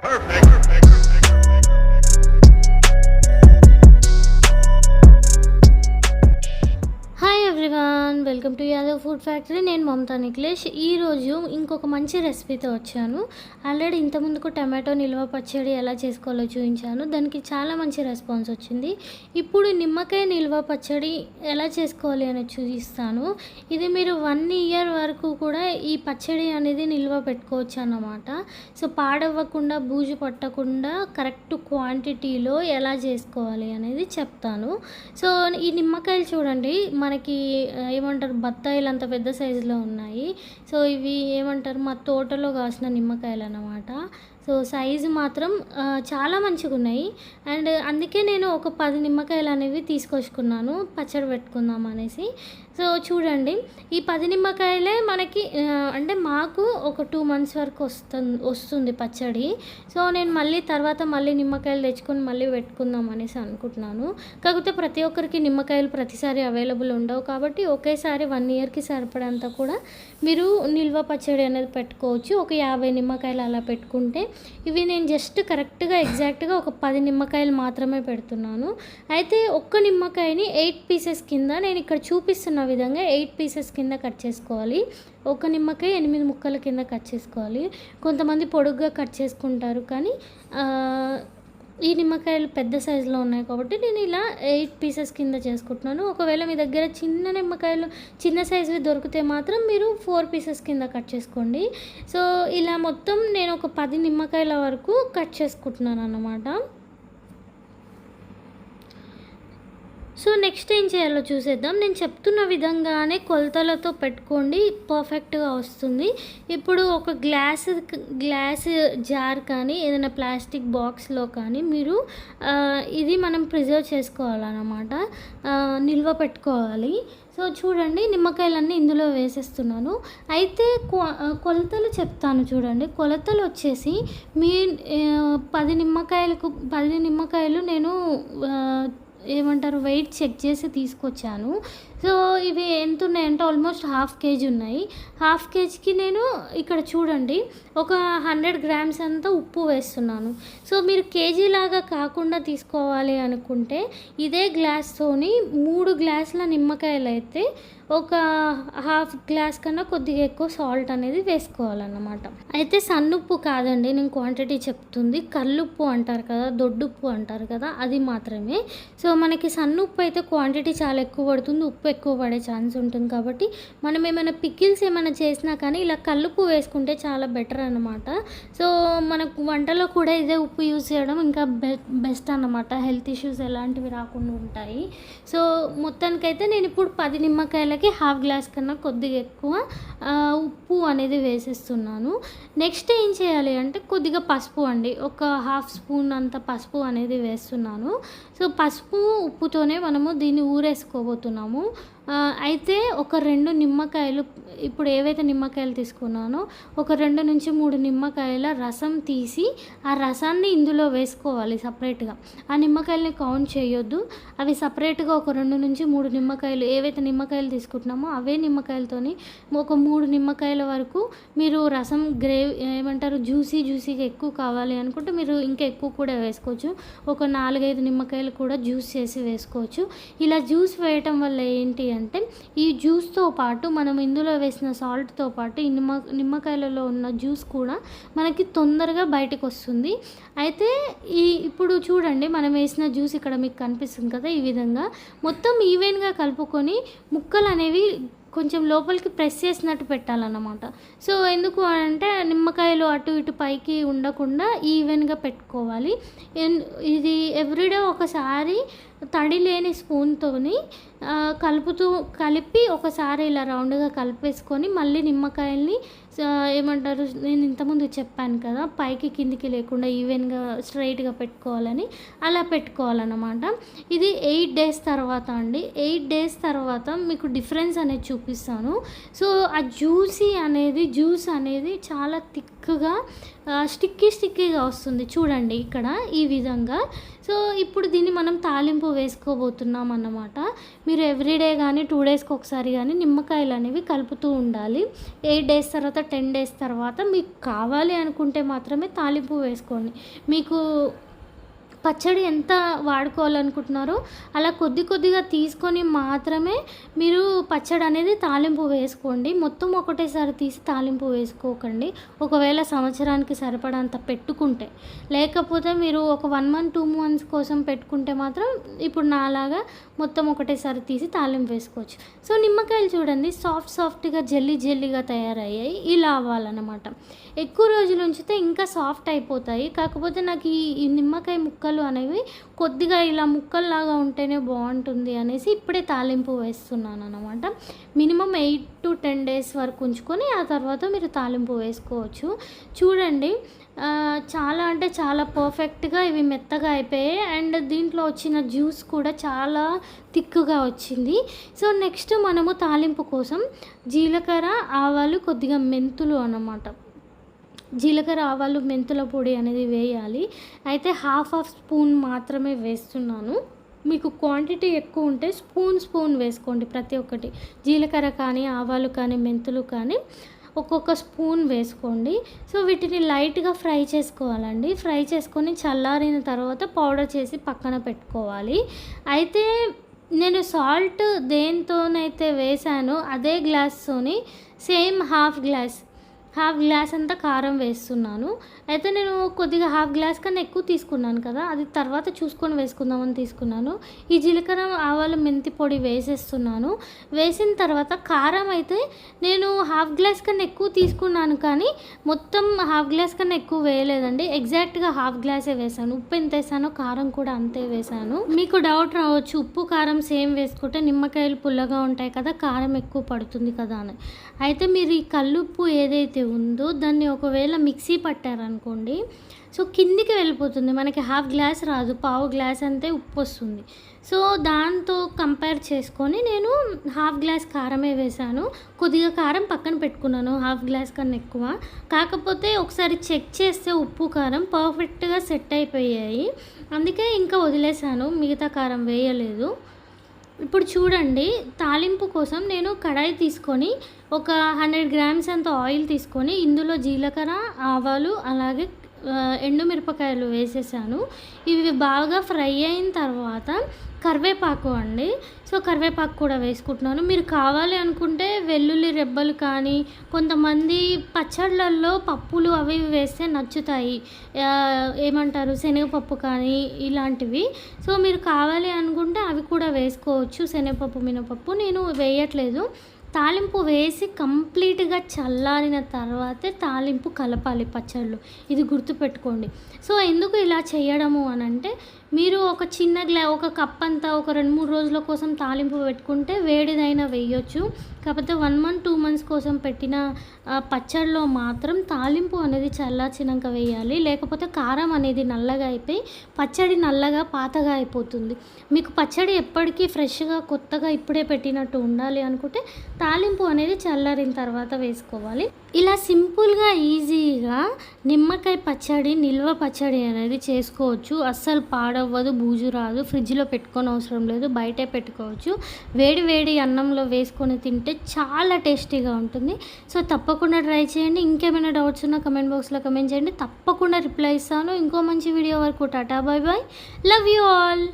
Hi everyone, welcome to Yadav food factory. నేను మమతా నిఖిలేష్. ఈరోజు ఇంకొక మంచి రెసిపీతో వచ్చాను. ఆల్రెడీ ఇంతకుముందుకు టమాటో నిల్వ పచ్చడి ఎలా చేసుకోవాలో చూపించాను. దానికి చాలా మంచి రెస్పాన్స్ వచ్చింది. ఇప్పుడు నిమ్మకాయ నిల్వ పచ్చడి ఎలా చేసుకోవాలి అనేది చూపిస్తాను. ఇది మీరు 1 year వరకు కూడా ఈ పచ్చడి అనేది నిల్వ పెట్టుకోవచ్చు అన్నమాట. సో పాడవ్వకుండా, బూజు పట్టకుండా కరెక్ట్ క్వాంటిటీలో ఎలా చేసుకోవాలి అనేది చెప్తాను. సో ఈ నిమ్మకాయలు చూడండి, మనకి ఏమంటారు, బత్తాయిలు అంత పెద్ద సైజులో ఉన్నాయి. సో ఇవి ఏమంటారు, మా తోటలో కాసిన నిమ్మకాయలు అన్నమాట. సో సైజు మాత్రం చాలా మంచిగా ఉన్నాయి. అండ్ అందుకే నేను ఒక 10 నిమ్మకాయలు అనేవి తీసుకొచ్చుకున్నాను పచ్చడి పెట్టుకుందాం అనేసి. సో చూడండి, ఈ 10 నిమ్మకాయలే మనకి అంటే మాకు ఒక 2 months వరకు వస్తుంది పచ్చడి. సో నేను మళ్ళీ నిమ్మకాయలు తెచ్చుకొని మళ్ళీ పెట్టుకుందాం అనేసి అనుకుంటున్నాను. కాకపోతే ప్రతి ఒక్కరికి నిమ్మకాయలు ప్రతిసారి అవైలబుల్ ఉండవు కాబట్టి ఒకేసారి 1 yearకి సరిపడంత కూడా మీరు నిల్వ పచ్చడి అనేది పెట్టుకోవచ్చు. ఒక 50 నిమ్మకాయలు అలా పెట్టుకుంటే, ఇవి నేను జస్ట్ కరెక్ట్గా ఎగ్జాక్ట్గా ఒక 10 నిమ్మకాయలు మాత్రమే పెడుతున్నాను. అయితే ఒక్క నిమ్మకాయని 8 pieces కింద, నేను ఇక్కడ చూపిస్తున్న విధంగా 8 pieces కింద కట్ చేసుకోవాలి. ఒక నిమ్మకాయ 8 ముక్కల కింద కట్ చేసుకోవాలి. కొంతమంది పొడుగ్గా కట్ చేసుకుంటారు, కానీ ఈ నిమ్మకాయలు పెద్ద సైజులో ఉన్నాయి కాబట్టి నేను ఇలా 8 pieces కింద చేసుకుంటున్నాను. ఒకవేళ మీ దగ్గర చిన్న నిమ్మకాయలు చిన్న సైజువి దొరికితే మాత్రం మీరు 4 pieces కింద కట్ చేసుకోండి. సో ఇలా మొత్తం నేను ఒక 10 నిమ్మకాయల వరకు కట్ చేసుకుంటున్నాను అన్నమాట. సో నెక్స్ట్ ఏం చేయాలో చూసేద్దాం. నేను చెప్తున్న విధంగానే కొలతలతో పెట్టుకోండి, పర్ఫెక్ట్గా వస్తుంది. ఇప్పుడు ఒక గ్లాస్ జార్ కానీ ఏదైనా ప్లాస్టిక్ బాక్స్లో కానీ మీరు ఇది మనం ప్రిజర్వ్ చేసుకోవాలన్నమాట, నిల్వ పెట్టుకోవాలి. సో చూడండి, నిమ్మకాయలన్నీ ఇందులో వేసేస్తున్నాను. అయితే కొలతలు చెప్తాను చూడండి. కొలతలు వచ్చేసి మీ 10 నిమ్మకాయలు నేను ఏమంటారు వెయిట్ చెక్ చేసి తీసుకొచ్చాను. సో ఇవి ఎంత ఉన్నాయంటే ఆల్మోస్ట్ 1/2 kg ఉన్నాయి. 1/2 kgకి నేను ఇక్కడ చూడండి ఒక 100 grams అంతా ఉప్పు వేస్తున్నాను. సో మీరు కేజీ లాగా కాకుండా తీసుకోవాలి అనుకుంటే ఇదే గ్లాస్తోని 3 గ్లాసుల నిమ్మకాయలు అయితే ఒక 1/2 glass కన్నా కొద్దిగా ఎక్కువ సాల్ట్ అనేది వేసుకోవాలన్నమాట. అయితే సన్నుప్పు కాదండి నేను క్వాంటిటీ చెప్తుంది, కల్లుప్పు అంటారు కదా, దొడ్డుప్పు అంటారు కదా, అది మాత్రమే. సో మనకి సన్నుప్పు అయితే క్వాంటిటీ చాలా ఎక్కువ పడుతుంది, ఉప్పు ఎక్కువ పడే ఛాన్స్ ఉంటుంది. కాబట్టి మనం ఏమైనా పికిల్స్ ఏమైనా చేసినా కానీ ఇలా కల్లుప్పు వేసుకుంటే చాలా బెటర్ అన్నమాట. సో మనకు వంటలో కూడా ఇదే ఉప్పు యూజ్ చేయడం ఇంకా బెస్ట్ అన్నమాట. హెల్త్ ఇష్యూస్ ఎలాంటివి రాకుండా ఉంటాయి. సో మొత్తానికైతే నేను ఇప్పుడు 10 నిమ్మకాయలకి 1/2 glass కన్నా కొద్దిగా ఎక్కువ ఉప్పు అనేది వేసేస్తున్నాను. నెక్స్ట్ ఏం చేయాలి అంటే కొద్దిగా పసుపు అండి, ఒక 1/2 spoon అంత పసుపు అనేది వేస్తున్నాను. సో పసుపు ఉప్పుతోనే మనము దీన్ని ఊరేసుకోబోతున్నాము. అయితే ఒక 2 నిమ్మకాయలు, ఇప్పుడు ఏవైతే నిమ్మకాయలు తీసుకున్నానో ఒక 2 నుంచి 3 నిమ్మకాయల రసం తీసి ఆ రసాన్ని ఇందులో వేసుకోవాలి సపరేట్గా. ఆ నిమ్మకాయలని కౌంట్ చేయొద్దు, అవి సపరేట్గా ఒక 2 నుంచి 3 నిమ్మకాయలు, ఏవైతే నిమ్మకాయలు తీసుకుంటున్నామో అవే నిమ్మకాయలతోని ఒక 3 నిమ్మకాయల వరకు మీరు రసం ఏమంటారు జ్యూసీగా ఎక్కువ కావాలి అనుకుంటే మీరు ఇంకా ఎక్కువ కూడా వేసుకోవచ్చు. ఒక 4-5 నిమ్మకాయలు కూడా జ్యూస్ చేసి వేసుకోవచ్చు. ఇలా జ్యూస్ వేయటం వల్ల ఏంటి అంటే ఈ జ్యూస్తో పాటు మనం ఇందులో వేసిన సాల్ట్తో పాటు ఈ నిమ్మకాయలలో ఉన్న జ్యూస్ కూడా మనకి తొందరగా బయటకు వస్తుంది. అయితే ఇప్పుడు చూడండి, మనం వేసిన జ్యూస్ ఇక్కడ మీకు కనిపిస్తుంది కదా, ఈ విధంగా మొత్తం ఈవెన్గా కలుపుకొని ముక్కలు అనేవి కొంచెం లోపలికి ప్రెస్ చేసినట్టు పెట్టాలన్నమాట. సో ఎందుకు అంటే నిమ్మకాయలు అటు ఇటు పైకి ఉండకుండా ఈవెన్గా పెట్టుకోవాలి. ఇది ఎవ్రీడే ఒకసారి తడి లేని స్పూన్తోని కలిపి ఒకసారి ఇలా రౌండ్గా కలిపేసుకొని మళ్ళీ నిమ్మకాయల్ని ఏమంటారు, నేను ఇంతకుముందు చెప్పాను కదా పైకి కిందికి లేకుండా ఈవెన్గా స్ట్రైట్గా పెట్టుకోవాలని, అలా పెట్టుకోవాలన్నమాట. ఇది 8 days తర్వాత అండి. 8 days తర్వాత మీకు డిఫరెన్స్ అనేది చూపిస్తాను. సో ఆ జ్యూస్ అనేది చాలా థిక్ థిక్‌గా స్టిక్కీగా వస్తుంది చూడండి ఇక్కడ ఈ విధంగా. సో, ఇప్పుడు దీన్ని మనం తాలింపు వేసుకోబోతున్నాం అన్నమాట. మీరు ఎవ్రీడే గానీ 2 డేస్‌కి ఒకసారి గానీ నిమ్మకాయలనేవి కలుపుతూ ఉండాలి. 8 డేస్ తర్వాత 10 డేస్ తర్వాత మీకు కావాలి అనుకుంటే మాత్రమే తాలింపు వేసుకోండి. మీకు పచ్చడి ఎంత వాడుకోవాలనుకుంటున్నారో అలా కొద్దిగా తీసుకొని మాత్రమే మీరు పచ్చడి అనేది తాలింపు వేసుకోండి. మొత్తం ఒకటేసారి తీసి తాలింపు వేసుకోకండి. ఒకవేళ సంవత్సరానికి సరిపడంత పెట్టుకుంటే. లేకపోతే మీరు ఒక 1 మంత్ 2 మంత్స్ కోసం పెట్టుకుంటే మాత్రం ఇప్పుడు నాలాగా మొత్తం ఒకటేసారి తీసి తాలింపు వేసుకోవచ్చు. సో, నిమ్మకాయలు చూడండి సాఫ్ట్‌గా జెల్లీగా తయారయ్యాయి. ఇలా అవ్వాలన్నమాట. ఎక్కువ రోజులు ఉంచితే ఇంకా సాఫ్ట్ అయిపోతాయి. కాకపోతే నాకు ఈ నిమ్మకాయ ముక్కలు అనేవి కొద్దిగా ఇలా ముక్కల్లాగా ఉంటేనే బాగుంటుంది అనేసి ఇప్పుడే తాలింపు వేస్తున్నాను అనమాట. మినిమం 8 to 10 డేస్ వరకు ఉంచుకొని ఆ తర్వాత మీరు తాలింపు వేసుకోవచ్చు. చూడండి చాలా అంటే చాలా పర్ఫెక్ట్గా ఇవి మెత్తగా అయిపోయాయి. అండ్ దీంట్లో వచ్చిన జ్యూస్ కూడా చాలా థిక్‌గా వచ్చింది. సో, నెక్స్ట్ మనము తాలింపు కోసం జీలకర్ర, ఆవాలు, కొద్దిగా మెంతులు అన్నమాట. జీలకర్ర, ఆవాలు, మెంతుల పొడి అనేది వేయాలి. అయితే హాఫ్ స్పూన్ మాత్రమే వేస్తున్నాను. మీకు క్వాంటిటీ ఎక్కువ ఉంటే స్పూన్ వేసుకోండి ప్రతి ఒక్కటి. జీలకర్ర కానీ, ఆవాలు కానీ, మెంతులు కానీ ఒక్కొక్క స్పూన్ వేసుకోండి. సో, వీటిని లైట్‌గా ఫ్రై చేసుకోవాలండి. ఫ్రై చేసుకొని చల్లారిన తర్వాత పౌడర్ చేసి పక్కన పెట్టుకోవాలి. అయితే నేను సాల్ట్ దేనితోనైతే వేసానో అదే గ్లాస్తోని సేమ్ హాఫ్ గ్లాస్ అంతా కారం వేస్తున్నాను. అయితే నేను కొద్దిగా హాఫ్ గ్లాస్ కన్నా ఎక్కువ తీసుకున్నాను కదా, అది తర్వాత చూసుకొని వేసుకుందామని తీసుకున్నాను. ఈ జీలకర్ర, ఆవాలు, మెంతి పొడి వేసేస్తున్నాను. వేసిన తర్వాత కారం అయితే నేను హాఫ్ గ్లాస్ కన్నా ఎక్కువ తీసుకున్నాను, కానీ మొత్తం హాఫ్ గ్లాస్ కన్నా ఎక్కువ వేయలేదండి. ఎగ్జాక్ట్గా హాఫ్ గ్లాసే వేసాను. ఉప్పు ఎంత వేసానో కారం కూడా అంతే వేసాను. మీకు డౌట్ రావచ్చు, ఉప్పు కారం సేమ్ వేసుకుంటే నిమ్మకాయలు పుల్లగా ఉంటాయి కదా, కారం ఎక్కువ పడుతుంది కదా అని. అయితే మీరు ఈ కల్లుప్పు ఏదైతే ఉందో దాన్ని ఒకవేళ మిక్సీ పట్టారనుకోండి, సో కిందికి వెళ్ళిపోతుంది. మనకి హాఫ్ గ్లాస్ రాదు, పావు గ్లాస్ అంతే ఉప్పు వస్తుంది. సో, దాంతో కంపేర్ చేసుకొని నేను హాఫ్ గ్లాస్ కారమే వేశాను. కొద్దిగా కారం పక్కన పెట్టుకున్నాను, హాఫ్ గ్లాస్ కన్నా ఎక్కువ. కాకపోతే ఒకసారి చెక్ చేస్తే ఉప్పు కారం పర్ఫెక్ట్గా సెట్ అయిపోయాయి. అందుకే ఇంకా వదిలేసాను, మిగతా కారం వేయలేదు. ఇప్పుడు చూడండి, తాలింపు కోసం నేను కడాయి తీసుకొని ఒక 100 గ్రామ్స్ అంత ఆయిల్ తీసుకొని ఇందులో జీలకర్ర, ఆవాలు, అలాగే ఎండుమిరపకాయలు వేసేసాను. ఇవి బాగా ఫ్రై అయిన తర్వాత కరివేపాకు అండి. సో, కరివేపాకు కూడా వేసుకుంటున్నాను. మీరు కావాలి అనుకుంటే వెల్లుల్లి రెబ్బలు కానీ, కొంతమంది పచ్చళ్ళల్లో పప్పులు అవి వేస్తే నచ్చుతాయి. ఏమంటారు, శనగపప్పు కానీ ఇలాంటివి. సో, మీరు కావాలి అనుకుంటే అవి కూడా వేసుకోవచ్చు, శనగపప్పు, మినపప్పు. నేను వేయట్లేదు. తాలింపు వేసి కంప్లీట్‌గా చల్లారిన తర్వాతే తాలింపు కలపాలి పచ్చళ్ళు. ఇది గుర్తుపెట్టుకోండి. సో, ఎందుకు ఇలా చేయడము అనంటే, మీరు ఒక చిన్న ఒక కప్ అంతా ఒక 2, 3 రోజుల కోసం తాలింపు పెట్టుకుంటే వేడిదైనా వేయొచ్చు. కాకపోతే 1 మంత్ 2 మంత్స్ కోసం పెట్టిన పచ్చడిలో మాత్రం తాలింపు అనేది చల్లార్చినాక వేయాలి. లేకపోతే కారం అనేది నల్లగా అయిపోయి పచ్చడి నల్లగా పాతగా అయిపోతుంది. మీకు పచ్చడి ఎప్పటికీ ఫ్రెష్‌గా కొత్తగా ఇప్పుడే పెట్టినట్టు ఉండాలి అనుకుంటే తాలింపు అనేది చల్లారిన తర్వాత వేసుకోవాలి. ఇలా సింపుల్‌గా ఈజీగా నిమ్మకాయ పచ్చడి, నిల్వ పచ్చడి అనేది చేసుకోవచ్చు. అస్సలు పాడవ్వదు, బూజు రాదు. ఫ్రిడ్జ్‌లో పెట్టుకోని అవసరం లేదు, బయటే పెట్టుకోవచ్చు. వేడి అన్నంలో వేసుకొని తింటే చాలా టేస్టీగా ఉంటుంది. సో, తప్పకుండా ట్రై చేయండి. ఇంకేమైనా డౌట్స్ ఉన్నా కమెంట్ బాక్స్‌లో కమెంట్ చేయండి. తప్పకుండా రిప్లై ఇస్తాను. ఇంకో మంచి వీడియో వరకు Tata, by by. Love you all.